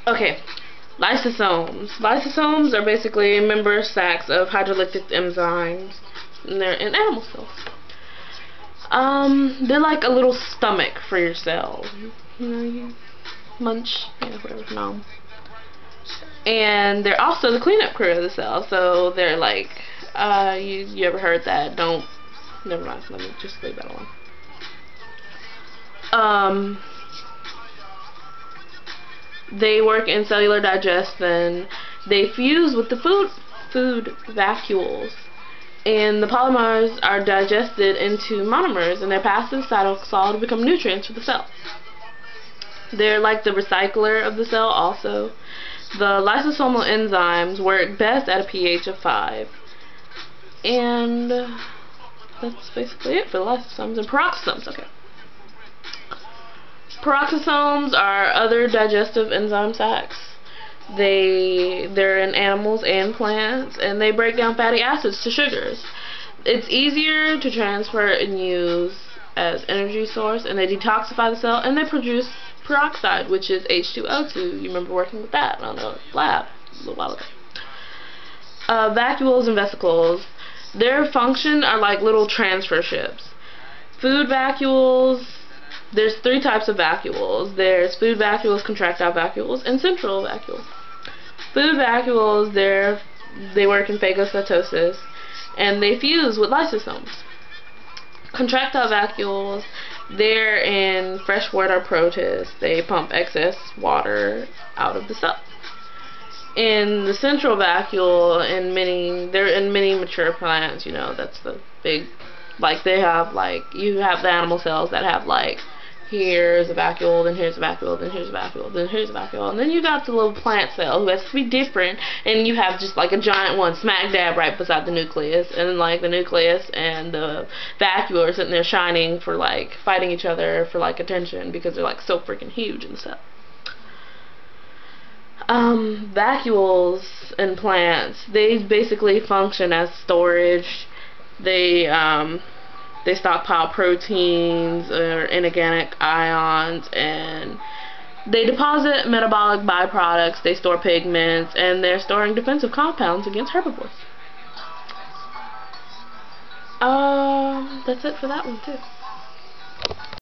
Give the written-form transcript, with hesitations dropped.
Okay, lysosomes. Lysosomes are basically membrane sacs of hydrolytic enzymes, and they're in animal cells. They're like a little stomach for your cell. You know, you munch, whatever, nom. And they're also the cleanup crew of the cell. So they're like, you ever heard that? Never mind. Let me just leave that alone. They work in cellular digestion. They fuse with the food vacuoles, and the polymers are digested into monomers, and they're passed to the cytosol to become nutrients for the cell. They're like the recycler of the cell also. The lysosomal enzymes work best at a pH of 5. And that's basically it for the lysosomes. And peroxisomes, okay. Peroxisomes are other digestive enzyme sacs. They're in animals and plants, and they break down fatty acids to sugars. It's easier to transfer and use as energy source, and they detoxify the cell, and they produce peroxide, which is H2O2. You remember working with that on the lab a little while ago. Vacuoles and vesicles. Their function are like little transfer ships. Food vacuoles. There's 3 types of vacuoles. There's food vacuoles, contractile vacuoles, and central vacuoles. Food vacuoles, they work in phagocytosis, and they fuse with lysosomes. Contractile vacuoles, they're in freshwater protists. They pump excess water out of the cell. In the central vacuole, they're in many mature plants. You know, that's the big, like they have you have the animal cells that have here's a vacuole, then here's a vacuole, then here's a vacuole, then here's a vacuole, and then you got the little plant cell who has to be different, and you have just a giant one smack dab right beside the nucleus, and then the nucleus and the vacuole are sitting there shining for fighting each other for attention because they're so freaking huge and stuff. Vacuoles in plants, they basically function as storage. They stockpile proteins or inorganic ions, and they deposit metabolic byproducts, they store pigments, and they're storing defensive compounds against herbivores. That's it for that one too.